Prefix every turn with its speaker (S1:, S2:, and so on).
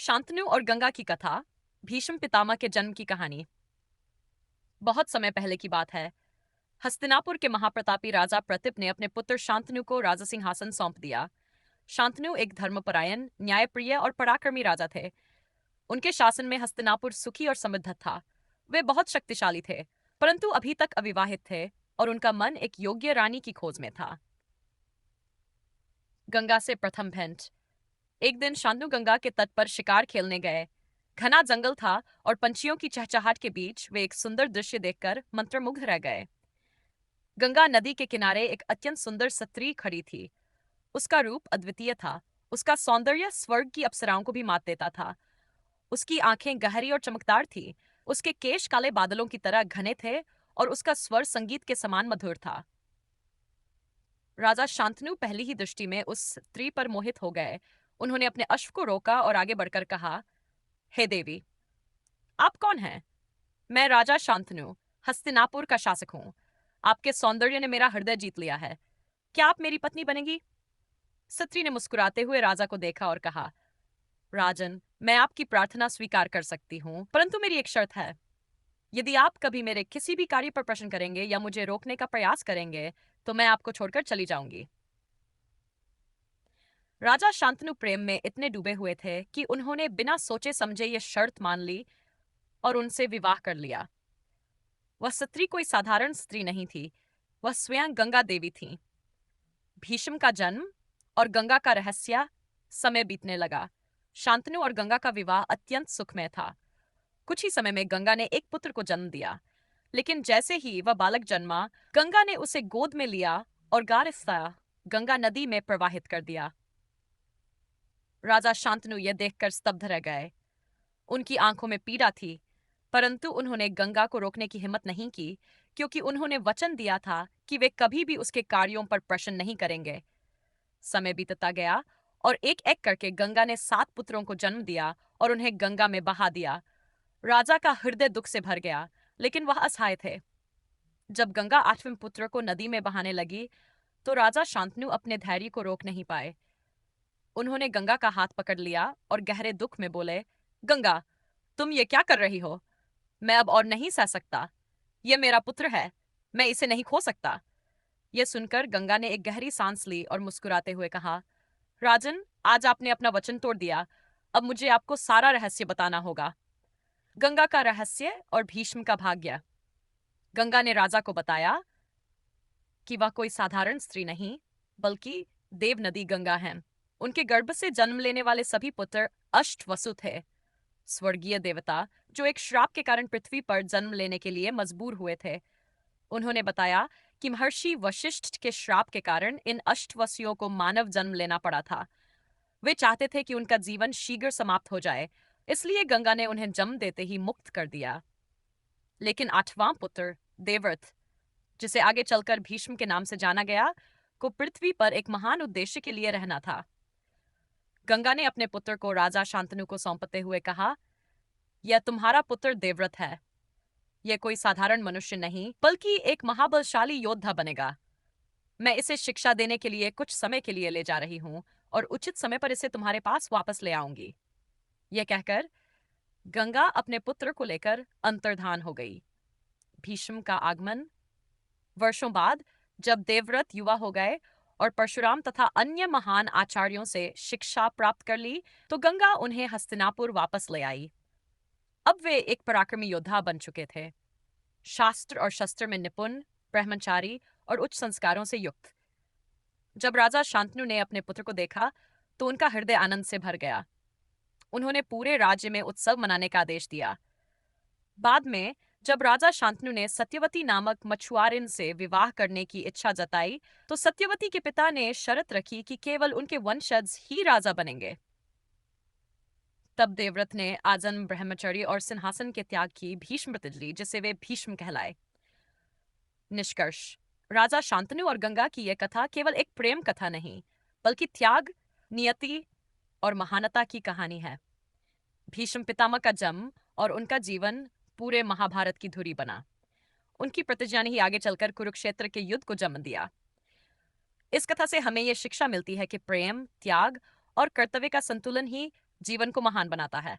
S1: शांतनु और गंगा की कथा। भीष्म पितामह के जन्म की कहानी। बहुत समय पहले की बात है। हस्तिनापुर के महाप्रतापी राजा प्रतीप ने अपने पुत्र शांतनु को राजा सिंहासन सौंप दिया। शांतनु एक धर्मपरायण, न्यायप्रिय और पराक्रमी राजा थे। उनके शासन में हस्तिनापुर सुखी और समृद्ध था। वे बहुत शक्तिशाली थे, परंतु अभी तक अविवाहित थे और उनका मन एक योग्य रानी की खोज में था। गंगा से प्रथम भेंट। एक दिन शांतनु गंगा के तट पर शिकार खेलने गए। घना जंगल था और पंछियों की चहचहाट के बीच वे एक सुंदर दृश्य देखकर मंत्रमुग्ध रह गए। गंगा नदी के किनारे एक अत्यंत सुंदर स्त्री खड़ी थी। उसका रूप अद्वितीय था। उसका सौंदर्य स्वर्ग की अप्सराओं को भी मात देता था। उसकी आंखें गहरी और चमकदार थी। उसके केश काले बादलों की तरह घने थे और उसका स्वर संगीत के समान मधुर था। राजा शांतनु पहली ही दृष्टि में उस स्त्री पर मोहित हो गए। उन्होंने अपने अश्व को रोका और आगे बढ़कर कहा, हे देवी, आप कौन हैं? मैं राजा शांतनु, हस्तिनापुर का शासक हूँ। आपके सौंदर्य ने मेरा हृदय जीत लिया है। क्या आप मेरी पत्नी बनेगी? स्त्री ने मुस्कुराते हुए राजा को देखा और कहा, राजन, मैं आपकी प्रार्थना स्वीकार कर सकती हूँ, परंतु मेरी एक शर्त है। यदि आप कभी मेरे किसी भी कार्य पर प्रश्न करेंगे या मुझे रोकने का प्रयास करेंगे, तो मैं आपको छोड़कर चली जाऊंगी। राजा शांतनु प्रेम में इतने डूबे हुए थे कि उन्होंने बिना सोचे समझे ये शर्त मान ली और उनसे विवाह कर लिया। वह स्त्री कोई साधारण स्त्री नहीं थी, वह स्वयं गंगा देवी थी। भीष्म का जन्म और गंगा का रहस्य। समय बीतने लगा। शांतनु और गंगा का विवाह अत्यंत सुखमय था। कुछ ही समय में गंगा ने एक पुत्र को जन्म दिया, लेकिन जैसे ही वह बालक जन्मा, गंगा ने उसे गोद में लिया और गारिस्ता गंगा नदी में प्रवाहित कर दिया। राजा शांतनु यह देखकर स्तब्ध रह गए। उनकी आंखों में पीड़ा थी, परंतु उन्होंने गंगा को रोकने की हिम्मत नहीं की, क्योंकि उन्होंने वचन दिया था कि वे कभी भी उसके कार्यों पर प्रश्न नहीं करेंगे। समय बीतता गया और एक एक करके गंगा ने 7 पुत्रों को जन्म दिया और उन्हें गंगा में बहा दिया। राजा का हृदय दुख से भर गया, लेकिन वह असहाय थे। जब गंगा 8वें पुत्र को नदी में बहाने लगी, तो राजा शांतनु अपने धैर्य को रोक नहीं पाए। उन्होंने गंगा का हाथ पकड़ लिया और गहरे दुख में बोले, गंगा, तुम ये क्या कर रही हो? मैं अब और नहीं सह सकता। यह मेरा पुत्र है, मैं इसे नहीं खो सकता। यह सुनकर गंगा ने एक गहरी सांस ली और मुस्कुराते हुए कहा, राजन, आज आपने अपना वचन तोड़ दिया। अब मुझे आपको सारा रहस्य बताना होगा। गंगा का रहस्य और भीष्म का भाग्य। गंगा ने राजा को बताया कि वह कोई साधारण स्त्री नहीं, बल्कि देव नदी गंगा है। उनके गर्भ से जन्म लेने वाले सभी पुत्र अष्टवसु थे, स्वर्गीय देवता जो एक श्राप के कारण पृथ्वी पर जन्म लेने के लिए मजबूर हुए थे। उन्होंने बताया कि महर्षि वशिष्ठ के श्राप के कारण इन अष्टवसुओं को मानव जन्म लेना पड़ा था। वे चाहते थे कि उनका जीवन शीघ्र समाप्त हो जाए, इसलिए गंगा ने उन्हें जन्म देते ही मुक्त कर दिया। लेकिन 8वां पुत्र देवव्रत, जिसे आगे चलकर भीष्म के नाम से जाना गया, को पृथ्वी पर एक महान उद्देश्य के लिए रहना था। गंगा ने अपने पुत्र को राजा शांतनु को सौंपते हुए कहा, यह तुम्हारा पुत्र देवव्रत है। यह कोई साधारण मनुष्य नहीं, बल्कि एक महाबलशाली योद्धा बनेगा। मैं इसे शिक्षा देने के लिए कुछ समय के लिए ले जा रही हूं और उचित समय पर इसे तुम्हारे पास वापस ले आऊंगी। यह कहकर गंगा अपने पुत्र को लेकर अंतर्धान हो गई। भीष्म का आगमन। वर्षों बाद जब देवव्रत युवा हो गए और परशुराम तथा अन्य महान आचार्यों से शिक्षा प्राप्त कर ली, तो गंगा उन्हें हस्तिनापुर वापस ले आई। अब वे एक पराक्रमी योद्धा बन चुके थे, शास्त्र और शस्त्र में निपुण, ब्रह्मचारी और उच्च संस्कारों से युक्त। जब राजा शांतनु ने अपने पुत्र को देखा, तो उनका हृदय आनंद से भर गया। उन्होंने पूरे राज्य में उत्सव मनाने का आदेश दिया। बाद में जब राजा शांतनु ने सत्यवती नामक मछुआरिन से विवाह करने की इच्छा जताई, तो सत्यवती के पिता ने शर्त रखी कि केवल उनके वंशज ही राजा बनेंगे। तब देवव्रत ने आजन्म ब्रह्मचर्य और सिंहासन के त्याग की भीष्म प्रतिज्ञा ली, जिसे वे भीष्म कहलाए। निष्कर्ष। राजा शांतनु और गंगा की यह कथा केवल एक प्रेम कथा नहीं, बल्कि त्याग, नियति और महानता की कहानी है। भीष्म पितामह का जन्म और उनका जीवन पूरे महाभारत की धुरी बना। उनकी प्रतिज्ञा ने ही आगे चलकर कुरुक्षेत्र के युद्ध को जन्म दिया। इस कथा से हमें यह शिक्षा मिलती है कि प्रेम, त्याग और कर्तव्य का संतुलन ही जीवन को महान बनाता है।